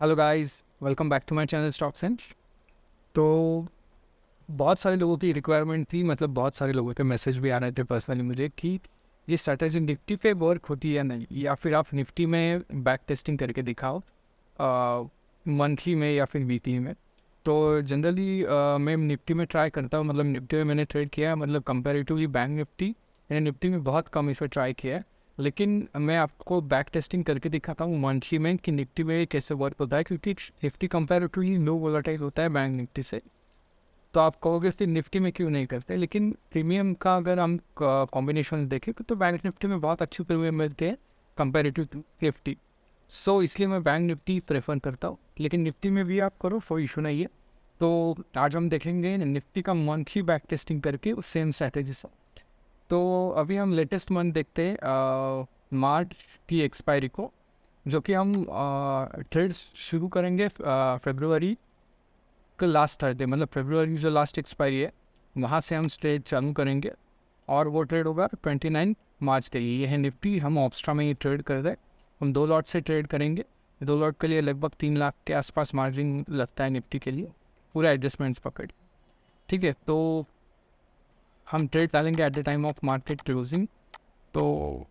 Hello guys, welcome back to my channel stock sense. तो बहुत सारे लोगों की रिक्वायरमेंट थी, मतलब बहुत सारे लोगों के मैसेज भी आ रहे थे पर्सनली मुझे कि ये स्ट्रैटेजी निफ्टी पे वर्क होती है नहीं, या फिर आप निफ्टी में बैक टेस्टिंग करके दिखाओ मंथली में या फिर वीकली में। तो जनरली मैं निफ्टी में ट्राई करता हूँ, मतलब निफ्टी में मैंने ट्रेड किया है, मतलब कंपेरेटिवली बैंक निफ्टी मैंने निफ्टी में बहुत कम इसे ट्राई किया है। लेकिन मैं आपको बैक टेस्टिंग करके दिखाता हूँ मंथली में कि निफ्टी में कैसे वर्क होता है, क्योंकि निफ्टी कंपेरेटिवली लो वोलेटाइल होता है बैंक निफ्टी से। तो आप कहोगे फिर निफ्टी में क्यों नहीं करते, लेकिन प्रीमियम का अगर हम कॉम्बिनेशन देखें तो बैंक निफ्टी में बहुत अच्छी प्रीमियम मिलते हैं कंपेरेटिव टू निफ्टी। सो इसलिए मैं बैंक निफ्टी प्रेफर करता हूँ, लेकिन निफ्टी में भी आप करो, कोई इशू नहीं है। तो आज हम देखेंगे निफ्टी का मंथली बैक टेस्टिंग करके उस सेम स्ट्रैटेजी से। तो अभी हम लेटेस्ट मंथ देखते हैं मार्च की एक्सपायरी को, जो कि हम ट्रेड शुरू करेंगे फरवरी का लास्ट थर्सडे, मतलब फरवरी जो लास्ट एक्सपायरी है वहाँ से हम ट्रेड चालू करेंगे। और वो ट्रेड होगा 29 मार्च के लिए। ये है निफ्टी, हम ऑप्स्ट्रा में ये ट्रेड कर रहे हैं। हम 2 लॉट से ट्रेड करेंगे। 2 लॉट के लिए लगभग 3 लाख के आसपास मार्जिन लगता है निफ्टी के लिए, पूरा एडजस्टमेंट्स पकड़। ठीक है, तो हम ट्रेड डालेंगे at the time of market closing. तो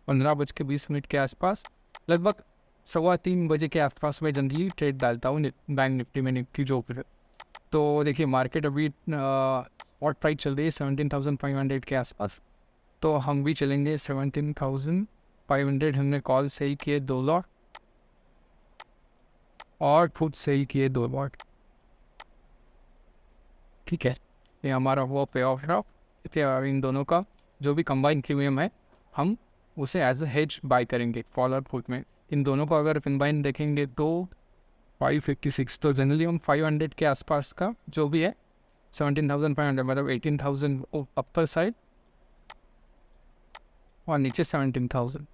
15:20 के आसपास, लगभग 2:15 के आसपास मैं जनरली ट्रेड डालता हूँ बैंक निफ्टी में, निफ्टी जो फिर। तो देखिए मार्केट अभी स्पॉट प्राइस चल रही है 17,500 के आसपास। तो हम भी चलेंगे 17,500। हमने कॉल सही किए 2 लॉट और खुद सही किए 2 लॉट। ठीक है, ये हमारा हुआ पे ऑफ रहा। इन दोनों का जो भी कंबाइन प्रीमियम है हम उसे एज अ हेज बाय करेंगे कॉल और पुट में। इन दोनों को अगर कंबाइन देखेंगे तो 556, तो जनरली हम 500 के आसपास का जो भी है 17,500, मतलब 18,000 अपर साइड और नीचे 17,000।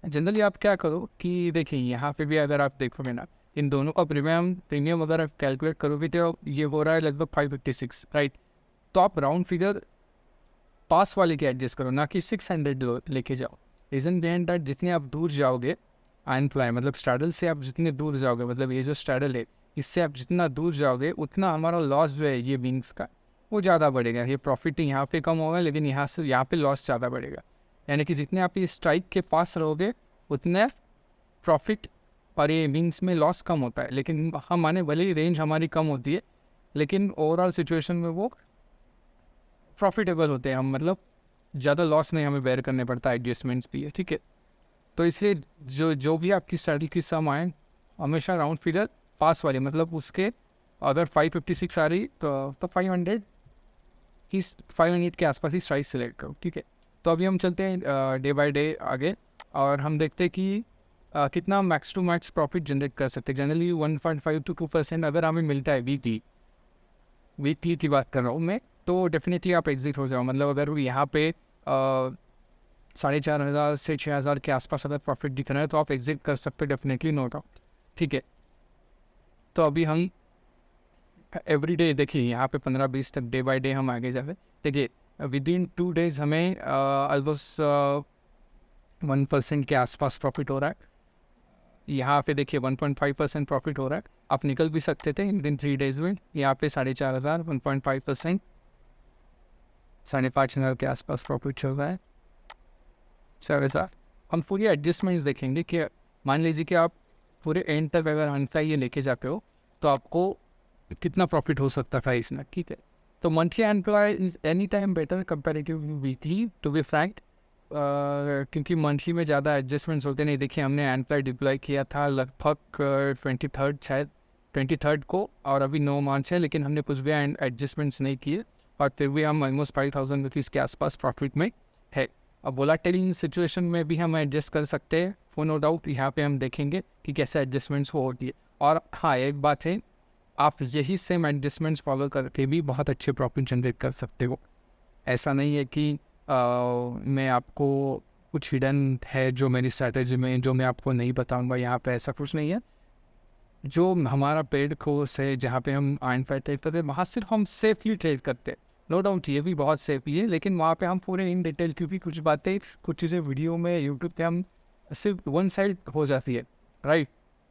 जनरली आप क्या करो कि देखिए यहाँ पे भी अगर आप देखोगे ना, इन दोनों का प्रीमियम अगर आप कैलकुलेट करोगे तो ये हो रहा है लगभग 556, राइट। तो आप राउंड फिगर पास वाले के एडजस्ट करो, ना कि 600 लेके जाओ। रीजन बिहाइंड दैट, जितने आप दूर जाओगे आयन फ्लाई, मतलब स्ट्रैडल से आप जितने दूर जाओगे, मतलब ये जो स्ट्रैडल है इससे आप जितना दूर जाओगे उतना हमारा लॉस जो है ये विंग्स का वो ज़्यादा बढ़ेगा। ये प्रॉफिट यहाँ पे कम होगा, लेकिन यहाँ से यहाँ पे लॉस ज़्यादा बढ़ेगा। यानी कि जितने आप ये स्ट्राइक के पास रहोगे उतने प्रॉफिट और ये विंग्स में लॉस कम होता है। लेकिन हम माने भले ही रेंज हमारी कम होती है, लेकिन ओवरऑल सिचुएशन में वो प्रॉफिटेबल होते हैं हम, मतलब ज़्यादा लॉस नहीं हमें बेयर करने पड़ता, एडजस्टमेंट्स भी है। ठीक है, तो इसलिए जो जो भी आपकी स्टडी की सम आए हमेशा राउंड फिगर पास वाली, मतलब उसके अगर 556 आ रही तो 500 के आसपास ही साइज सेलेक्ट करो। ठीक है, तो अभी हम चलते हैं डे बाय डे आगे, और हम देखते हैं कि कितना max to max profit generate कर सकते हैं। जनरली 1.5 to 2% अगर हमें मिलता है वीकली, वीकली की बात कर रहा हूँ मैं, तो डेफिनेटली आप एग्जिट हो जाओ। मतलब अगर यहाँ पे 4,500 से 6,000 के आसपास अगर प्रॉफिट दिख रहा है तो आप एग्जिट कर सकते हो, डेफिनेटली, नो डाउट। ठीक है, तो अभी हम एवरी डे देखिए यहाँ पे 15-20 तक डे बाय डे हम आगे जाए। देखिए विद इन 2 डेज हमें ऑलमोस्ट 1% के आसपास प्रॉफिट हो रहा है। यहाँ पे देखिए 1.5% प्रॉफिट हो रहा है। आप निकल भी सकते थे इन दिन 3 डेज में। यहाँ पे 4,500, 1.5%, 5,500 के आसपास प्रॉफिट चल रहा है। 4,000 हम पूरी एडजस्टमेंट्स देखेंगे कि मान लीजिए कि आप पूरे एंड तक अगर अनफ्लाई ये लेके जाते हो तो आपको कितना प्रॉफिट हो सकता था इसमें। ठीक है, तो monthly employ is any time better comparative weekly, to be frank, क्योंकि मंथली में ज़्यादा एडजस्टमेंट्स होते नहीं। देखिए हमने एम्प्लॉय डिप्लॉय किया था लगभग 23rd, शायद 23rd को, और अभी 9 मार्च है, लेकिन हमने कुछ भी एडजस्टमेंट्स नहीं किए और फिर भी हम ऑलमोस्ट 5,000 रुपीज़ के आसपास प्रॉफिट में है। अब वोलेटाइल सिचुएशन में भी हम एडजस्ट कर सकते हैं, फॉर नो डाउट। यहाँ पे हम देखेंगे कि कैसे एडजस्टमेंट्स वो होती है। और हाँ, एक बात है, आप यही सेम एडजस्टमेंट्स फॉलो करके भी बहुत अच्छे प्रॉफिट जनरेट कर सकते हो। ऐसा नहीं है कि मैं आपको कुछ हिडन है जो मेरी स्ट्रैटेजी में जो मैं आपको नहीं बताऊंगा, यहाँ पे ऐसा कुछ नहीं है। जो हमारा पेड कोर्स है जहाँ पे हम आयन फाइट ट्रेड करते हैं, वहाँ सिर्फ हम सेफली ट्रेड करते हैं। नो डाउट ये भी बहुत सेफ ही है, लेकिन वहाँ पे हम पूरे इन डिटेल, क्योंकि कुछ बातें, कुछ चीज़ें वीडियो में यूट्यूब पे हम सिर्फ वन साइड हो जाती है, राइट।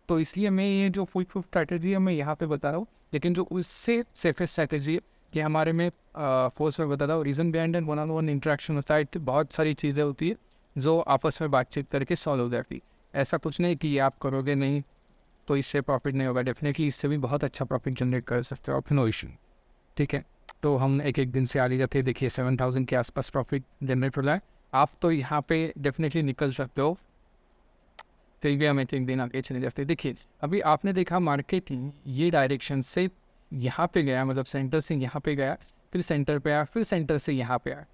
तो इसलिए मैं ये जो फुल प्रूफ स्ट्रैटेजी है मैं यहाँ पे बता रहा हूँ, लेकिन जो उससे सेफेस्ट स्ट्रैटेजी है कि हमारे में फोर्स में बता रहा हूँ, reason behind and one on one interaction होता है, बहुत सारी चीज़ें होती है जो आपस में बातचीत करके सॉल्व हो जाती। ऐसा कुछ नहीं कि आप करोगे नहीं तो इससे प्रॉफिट नहीं होगा, डेफिनेटली इससे भी बहुत अच्छा प्रॉफिट जनरेट कर सकते हो, नो इशू, ठीक है। तो हम एक एक दिन से आगे जाते हैं, देखिए 7000 के आसपास प्रॉफिट जनरेट हो रहा है। आप तो यहाँ पे डेफिनेटली निकल सकते हो, फिर भी हम एक एक दिन आगे चले जाते हैं। देखिए अभी आपने देखा मार्केट ये डायरेक्शन से यहाँ पे गया, मतलब सेंटर से यहाँ पे गया, फिर सेंटर पे आया, फिर सेंटर से यहाँ पे आया,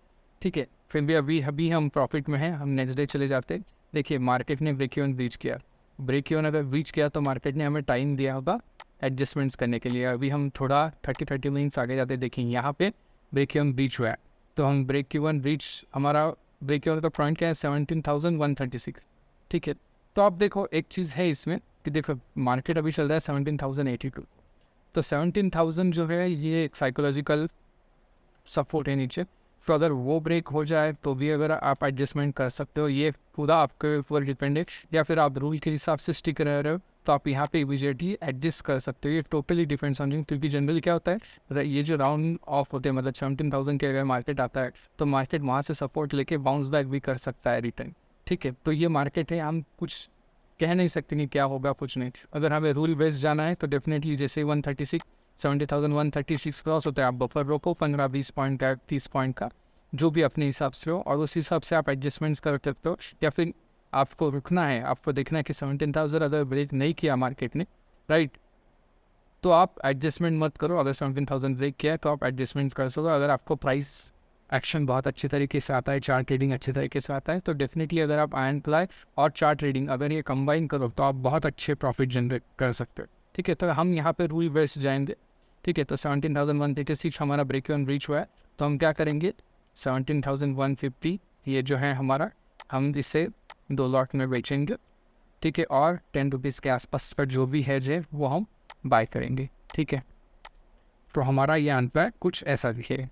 ठीक है। फिर भी अभी हम प्रॉफिट में हैं, हम नेक्स्ट डे चले जाते हैं। देखिए मार्केट ने ब्रेक इवन रीच किया, ब्रेक इवन अगर रीच किया तो मार्केट ने हमें टाइम दिया होगा एडजस्टमेंट्स करने के लिए। अभी हम थोड़ा 30 मिनट्स आगे जाते देखें, यहाँ पे ब्रेक इवन रीच हुआ है, तो हम ब्रेक इवन रीच, हमारा ब्रेक इवन का पॉइंट क्या है 17,136, ठीक है। तो आप देखो एक चीज़ है इसमें कि देखो मार्केट अभी चल रहा है 17,082, तो 17,000 जो है ये एक साइकोलॉजिकल सपोर्ट है नीचे। तो अगर वो ब्रेक हो जाए तो भी अगर आप एडजस्टमेंट कर सकते हो, ये पूरा आपके ऊपर डिपेंड है। या फिर आप रूल के हिसाब से स्टिक रह रहे हो तो आप यहाँ पे इमीडिएटली एडजस्ट कर सकते हो, ये टोटली डिपेंड्स ऑन यू। क्योंकि जनरली क्या होता है, ये जो राउंड ऑफ होते हैं, मतलब 17,000 के अगर मार्केट आता है तो मार्केट वहाँ से सपोर्ट लेके बाउंस बैक भी कर सकता है रिटर्न, ठीक है। तो ये मार्केट है, हम कुछ कह नहीं सकते कि क्या होगा, कुछ नहीं। अगर हमें रूल बेस्ड जाना है तो डेफिनेटली जैसे 136 70,136 क्रॉस होता है, आप बफर रोको 15-20 पॉइंट का, 30 पॉइंट का, जो भी अपने हिसाब से हो, और उस हिसाब से आप एडजस्टमेंट्स कर सकते हो। या फिर आपको रुकना है, आपको देखना है कि 17,000 अगर ब्रेक नहीं किया मार्केट ने, राइट, तो आप एडजस्टमेंट मत करो। अगर 17,000 ब्रेक किया है तो आप एडजस्टमेंट कर सकते हो। अगर आपको प्राइस एक्शन बहुत अच्छे तरीके से आता है, चार्ट ट्रेडिंग अच्छे तरीके से आता है, तो डेफिनेटली अगर आप आयरन प्लाई और चार्ट ट्रेडिंग अगर ये कंबाइन करो तो आप बहुत अच्छे प्रॉफिट जनरेट कर सकते हो, ठीक है। तो हम यहाँ पे रूल बेस्ड जाएंगे, ठीक है। तो 17,136 हमारा ब्रेक इवन रीच हुआ है, तो हम क्या करेंगे 17,150 ये जो है हमारा, हम इसे 2 लॉट में बेचेंगे, ठीक है। और 10 रुपीज़ के आसपास का जो भी हैज है वो हम बाय करेंगे, ठीक है। तो हमारा ये आंसर कुछ ऐसा भी है।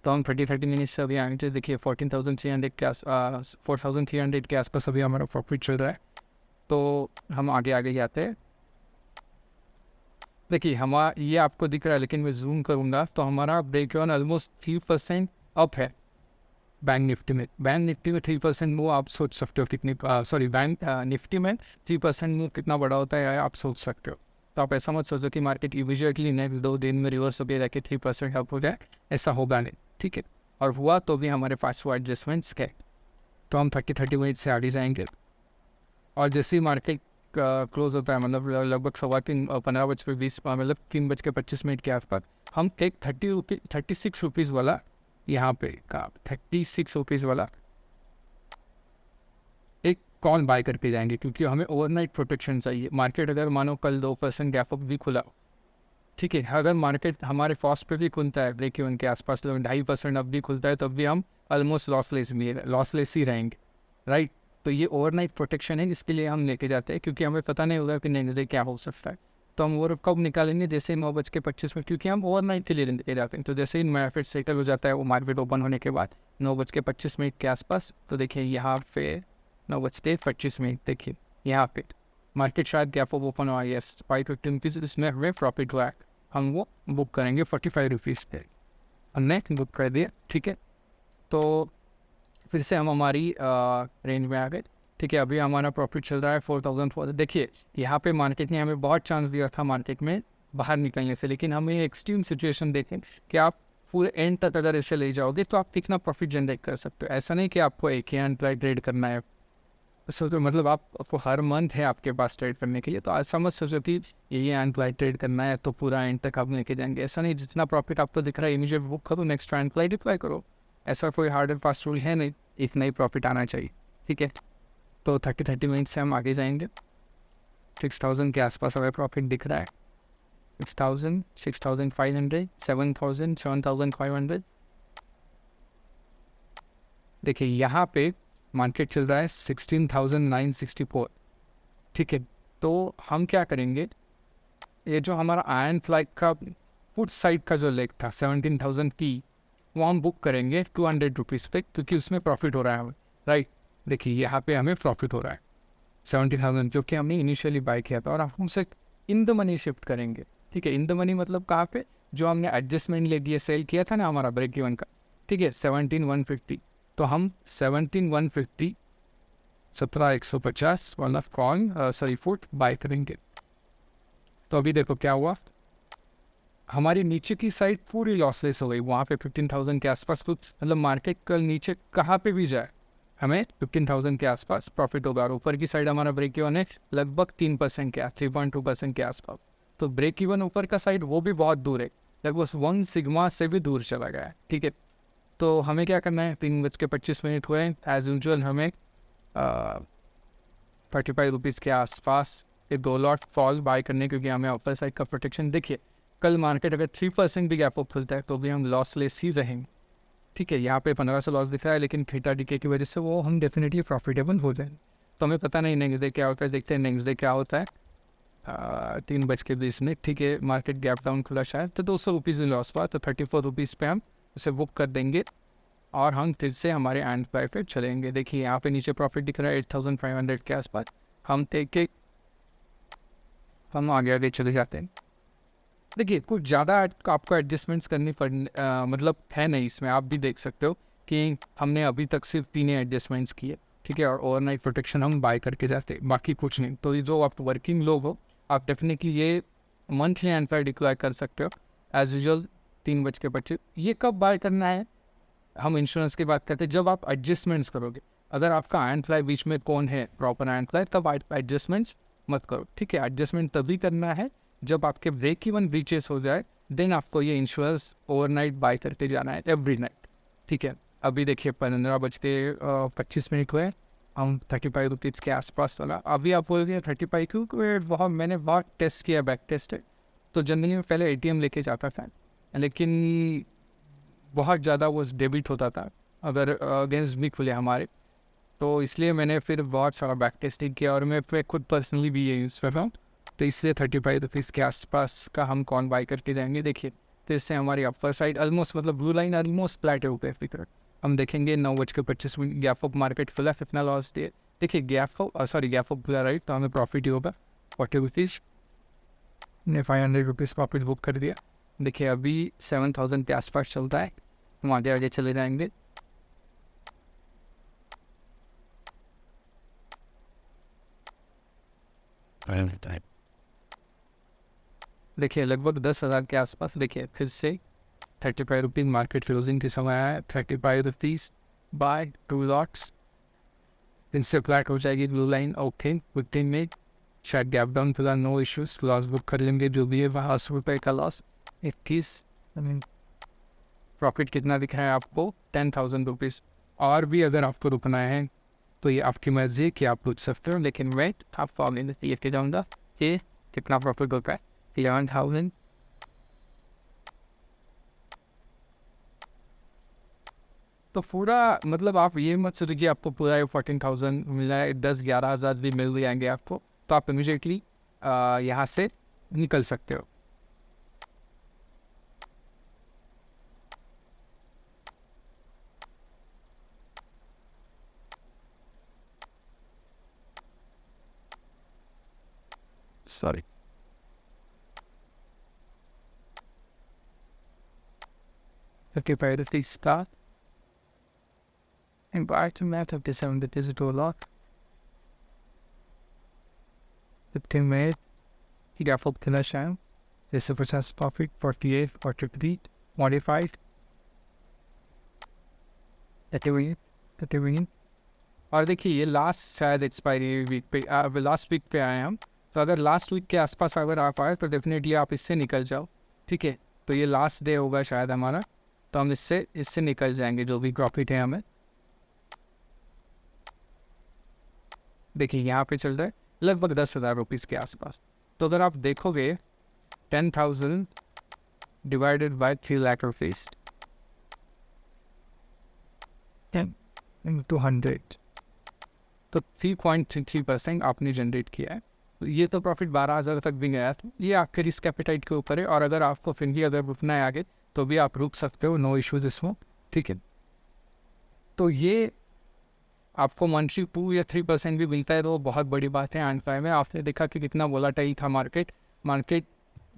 तो हम 30 मिनट्स से अभी आगे देखिए 14,300 के 4,300 के आसपास अभी हमारा प्रॉफिट चल रहा है। तो हम आगे आगे जाते हैं। देखिए हमारा ये आपको दिख रहा है, लेकिन मैं जूम करूँगा तो हमारा ब्रेक इवन ऑलमोस्ट 3% अप है बैंक निफ्टी में। बैंक निफ्टी में 3% मूव आप सोच सकते हो कितनी, सॉरी बैंक निफ्टी में 3% मूव कितना बड़ा होता है आप सोच सकते हो। तो आप ऐसा मत सोचो कि मार्केट इमीडिएटली नेक्स्ट 2 दिन में रिवर्स हो गया जाके 3% अप हो जाए, ऐसा होगा नहीं, ठीक है। और हुआ तो भी हमारे पास वो एडजस्टमेंट्स के, तो हम 30 मिनट से आगे जाएंगे। और जैसे ही मार्केट क्लोज होता है, मतलब लगभग 15:20 मतलब 3:25 के आसपास, हम एक 36 रुपीज़ वाला यहाँ पे का 36 रुपीज़ वाला एक कॉल बाय करके जाएंगे, क्योंकि हमें ओवरनाइट प्रोटेक्शन चाहिए। मार्केट अगर मानो कल 2% गैप अप भी खुला, ठीक है, अगर मार्केट हमारे फॉस्ट पे भी खुलता है ब्रेक इवन के आसपास, 2.5% अब भी खुलता है, तब भी हम ऑलमोस्ट लॉसलेस ही रहेंगे, राइट। तो ये ओवरनाइट प्रोटेक्शन है, जिसके लिए हम लेके जाते हैं, क्योंकि हमें पता नहीं होगा कि नेक्स्ट डे क्या हो सकता है। तो हम वो कब निकालेंगे, जैसे 9:25 क्योंकि हम ओवरनाइट के लिए ले जाते हैं। तो जैसे ही मार्केट सेटल हो जाता है, वो मार्केट ओपन होने के बाद 9:25 के आसपास, तो देखिए यहाँ पे 9:25, देखिए यहाँ पे मार्केट शायद गैप अप ओपन हुआ, यस 550 रुपीज़, इसमें हमें प्रॉफिट हुआ है, हम वो बुक करेंगे 45 रुपीज़ पे, हमने बुक कर दिया, ठीक है। तो फिर से हम हमारी रेंज में आ गए, ठीक है। अभी हमारा प्रॉफिट चल रहा है 4,400। देखिए यहाँ पे मार्केट ने हमें बहुत चांस दिया था मार्केट में बाहर निकलने से, लेकिन हमें एक्सट्रीम सिचुएशन देखें कि आप पूरे एंड तक अगर ऐसे ले जाओगे तो आप कितना प्रॉफिट जनरेट कर सकते हो। ऐसा नहीं कि आपको एक ही एंड ट्रेड करना है, तो मतलब आपको हर मंथ है आपके पास ट्रेड करने के लिए। तो ऐसा मत सोचो कि यही एंड ट्रेड करना है तो पूरा एंड तक आप लेके जाएंगे, ऐसा नहीं। जितना प्रॉफिट आपको दिख रहा है इमीडिएट बुक करो, नेक्स्ट एंड डिप्लाई करो, ऐसा कोई हार्ड एंड फास्ट रूल है नहीं, इतना ही प्रॉफिट आना चाहिए, ठीक है। तो 30 मिनट से हम आगे जाएंगे। 6,000 के आसपास हमें प्रॉफिट दिख रहा है, 6,000, 6,500, 7,000, 7,500। देखिए यहाँ पे मार्केट चल रहा है 16,964, ठीक है। तो हम क्या करेंगे, ये जो हमारा आयरन फ्लाई का पुट साइड का जो लेग था 17,000 की, वो हम बुक करेंगे 200 रुपीज़ पे, क्योंकि उसमें प्रॉफिट हो रहा है हमें, राइट। देखिए यहाँ पे हमें प्रॉफिट हो रहा है 70,000 जो कि हमने इनिशियली बाय किया था, और आप हमसे इन द मनी शिफ्ट करेंगे। ठीक है, इन द मनी मतलब कहाँ पे, जो हमने एडजस्टमेंट ले दिए सेल किया था ना हमारा ब्रेक इवन का, ठीक है 17,150, तो हम 17,150 17,150 वाला कॉइन सॉरी फुट बाय करेंगे। तो अभी देखो क्या हुआ, हमारी नीचे की साइड पूरी लॉसलेस हो गई, वहाँ पे 15,000 के आसपास कुछ, मतलब मार्केट कल नीचे कहाँ पे भी जाए हमें 15,000 के आसपास प्रॉफिट होगा, और ऊपर की साइड हमारा ब्रेक इवन है लगभग 3% के 3.2% के आसपास। तो ब्रेक इवन ऊपर का साइड वो भी बहुत दूर है, लगभग 1 सिग्मा से भी दूर चला गया है। ठीक है, तो हमें क्या करना है, 3:25 हुए, एज यूजल हमें 35 रुपीज़ के आसपास ये 2 लॉट फॉल बाय करने, क्योंकि हमें अपर साइड का प्रोटेक्शन। देखिए कल मार्केट अगर 3% भी गैप अप खुलता है तो भी हम लॉस लेस ही रहेंगे। ठीक है, यहाँ पे 1500 लॉस दिख रहा है, लेकिन थीटा डीके की वजह से वो हम डेफिनेटली प्रॉफिटेबल हो जाएंगे। तो हमें पता नहीं नेक्स्ट डे क्या होता है, देखते हैं नेक्स्ट डे क्या होता है। 3:20 ठीक है, मार्केट गैप डाउन खुला शायद, तो 200 रुपीज़ लॉस हुआ, तो 34 रुपीज़ पे हम उसे बुक कर देंगे और हम फिर से हमारे एंड बाय पे चलेंगे। देखिए यहाँ पे नीचे प्रॉफिट दिख रहा है 8,500 के आसपास, हम हम आगे आगे चले जाते हैं। देखिए कुछ ज़्यादा आपको एडजस्टमेंट्स करनी मतलब है नहीं इसमें, आप भी देख सकते हो कि हमने अभी तक सिर्फ 3 एडजस्टमेंट्स किए। ठीक है, और ओवरनाइट प्रोटेक्शन हम बाय करके जाते, बाकी कुछ नहीं। तो ये जो आप वर्किंग लोग हो, आप डेफिनेटली ये मंथली एंड फायर डिक्लेयर कर सकते हो एज यूजल 3:25। ये कब बाय करना है, हम इंश्योरेंस की बात करते हैं जब आप एडजस्टमेंट्स करोगे। अगर आपका एंड फ्लाई बीच में कौन है प्रॉपर एंड फ्लाई, तब एडजस्टमेंट्स मत करो। ठीक है, एडजस्टमेंट तभी करना है जब आपके ब्रेक इवन ब्रीचेस हो जाए, देन आपको ये इंश्योरेंस ओवरनाइट बाय करते जाना है एवरी नाइट। ठीक है, अभी देखिए 15:25 हुए, हम 35 रुपीज़ के आसपास वाला। अभी आप बोल दिए 35 क्योंकि बहुत मैंने बहुत टेस्ट किया, बैक टेस्ट है, तो जनरली मैं पहले ATM लेके जाता था, लेकिन बहुत ज़्यादा वो डेबिट होता था अगर अगेंस्ट भी खुले हमारे, तो इसलिए मैंने फिर बहुत सारा बैक टेस्टिंग किया, और मैं फिर खुद पर्सनली भी ये यूज़ कर रहा हूँ। तो इसलिए 35 रुपीज़ के आसपास का हम कौन बाई करके जाएंगे। देखिए तो इससे हमारी अपर साइड ऑलमोस्ट, मतलब ब्लू लाइन ऑलमोस्ट फ्लैट है ऊपर फिक्र। हम देखेंगे 9:25 गैप अप मार्केट खुला, कितना लॉस दिए। देखिए गैप अप खुला राइट, तो हमें प्रॉफिट ही होगा 40 रुपीज़ ने 500 रुपीज़ प्रॉफिट बुक कर दिया। देखिए अभी 7,000 के आसपास चलता है, हम आगे आगे चले जाएंगे। देखिए लगभग 10,000 के आसपास। देखिए फिर से 35 रुपीज़ मार्केट क्लोजिंग के समय आया, 35 रुपीज़ बाय 2 लॉट्स, इनसे फ्लैट हो जाएगी ब्लू लाइन। ओके 15 में शायद गैप डाउन फिलहाल, नो इश्यूज, लॉस बुक कर लेंगे जो भी है, वहाँ 80 रुपये का लॉस। 21 प्रॉफिट कितना दिखा है आपको 10,000 रुपीज़। और भी अगर आपको रुकना है तो ये आपकी मर्जी कि आप रुक सकते हो, लेकिन मैं आप फॉर्म लेके जाऊँगा कि कितना प्रॉफिट होता है 11,000। तो पूरा मतलब आप ये मत सोचिए कि आपको पूरा 14,000 मिला है, 10-11 हज़ार भी मिल जाएंगे आपको, तो आप इमीडिएटली यहाँ से निकल सकते हो। Sorry. Okay, priority start. And back to math of December digital lock. 15 minutes. He got full connection. This is process profit 48 or 53 modified. That और देखिए ये लास्ट शायद एक्सपायरी वीक पे लास्ट वीक पे आए हम, तो अगर लास्ट वीक के आसपास अगर आप आए तो डेफिनेटली आप इससे निकल जाओ। ठीक है, तो ये लास्ट डे होगा शायद हमारा, तो हम इससे निकल जाएंगे जो भी प्रॉफिट है हमें। देखिए यहाँ पे चल रहा है लगभग 10,000 रुपीज़ के आसपास। तो अगर आप देखोगे 10,000 डिवाइडेड बाय 3 लाख रुपीज़ 200, तो 3.33% आपने जनरेट किया है। तो ये तो प्रॉफिट 12,000 तक भी गया था। ये आपके रिस्क कैपिटाइट के ऊपर है, और अगर आपको फिर भी अगर रुकना है आगे तो भी आप रुक सकते हो, नो इश्यूज इसमें। ठीक है, तो ये आपको मंथली 2 या 3% भी मिलता है तो वो बहुत बड़ी बात है। एंड फाइव में आपने देखा कि कितना वोलेटाइल था मार्केट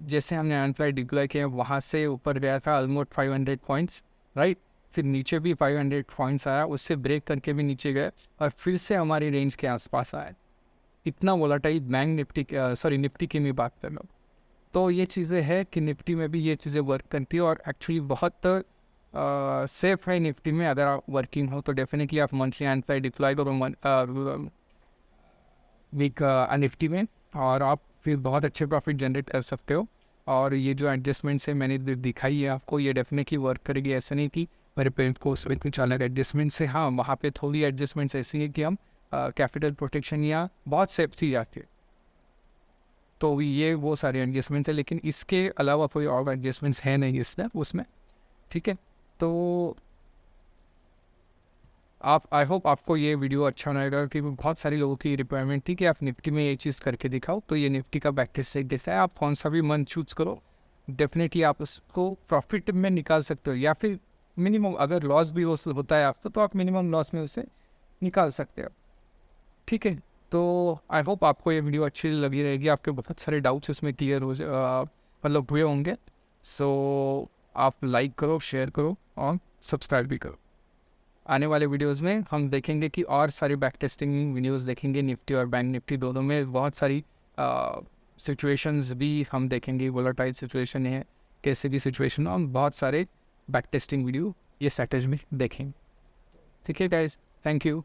जैसे हमने एंड फाइव डिप्लॉय किया वहाँ से ऊपर गया था ऑलमोस्ट 500 पॉइंट्स, राइट। फिर नीचे भी 500 पॉइंट्स आया, उससे ब्रेक करके भी नीचे गए और फिर से हमारी रेंज के आसपास आया। इतना वोलेटाइल बैंक निफ्टी की मैं बात कर रहा हूँ। तो ये चीज़ें हैं कि निफ्टी में भी ये चीज़ें वर्क करती है और एक्चुअली बहुत सेफ है निफ्टी में। अगर आप वर्किंग हो तो डेफिनेटली आप मंथली एंड फाइव डिप्लॉय करो वीक निफ्टी में, और आप फिर बहुत अच्छे प्रॉफिट जनरेट कर सकते हो। और ये जो एडजस्टमेंट्स है मैंने दिखाई है आपको, ये डेफिनेटली वर्क करेगी। ऐसा नहीं कि मेरे पेरेंट को उसमें कुछ अलग एडजस्टमेंट से, हाँ वहाँ पे थोड़ी एडजस्टमेंट्स ऐसी है कि हम कैपिटल प्रोटेक्शन या बहुत सेफ्टी जाती है, तो ये वो सारे एडजस्टमेंट्स है। लेकिन इसके अलावा कोई और एडजस्टमेंट्स है नहीं उसमें, ठीक है। तो आई होप आपको ये वीडियो अच्छा लगेगा कि बहुत सारे लोगों की रिक्वायरमेंट थी कि आप निफ्टी में ये चीज़ करके दिखाओ। तो ये निफ्टी का बैक टेस्ट सेट देता है, आप कौन सा भी मंथ चूज़ करो, डेफिनेटली आप उसको प्रॉफिट में निकाल सकते हो, या फिर मिनिमम अगर लॉस भी होता है आपको तो आप मिनिमम लॉस में उसे निकाल सकते हो, ठीक है। तो आई होप आपको ये वीडियो अच्छी लगी रहेगी, आपके बहुत सारे डाउट्स इसमें क्लियर मतलब हुए होंगे। सो आप लाइक करो, शेयर करो और सब्सक्राइब भी करो। आने वाले वीडियोस में हम देखेंगे कि और सारी बैक टेस्टिंग वीडियोस देखेंगे, निफ्टी और बैंक निफ्टी दोनों में बहुत सारी सिचुएशंस भी हम देखेंगे, वोलेटाइल सिचुएशन है, कैसे भी सिचुएशन, हम बहुत सारे बैक टेस्टिंग वीडियो ये स्ट्रैटेजी में देखेंगे। ठीक है गाइस, थैंक यू।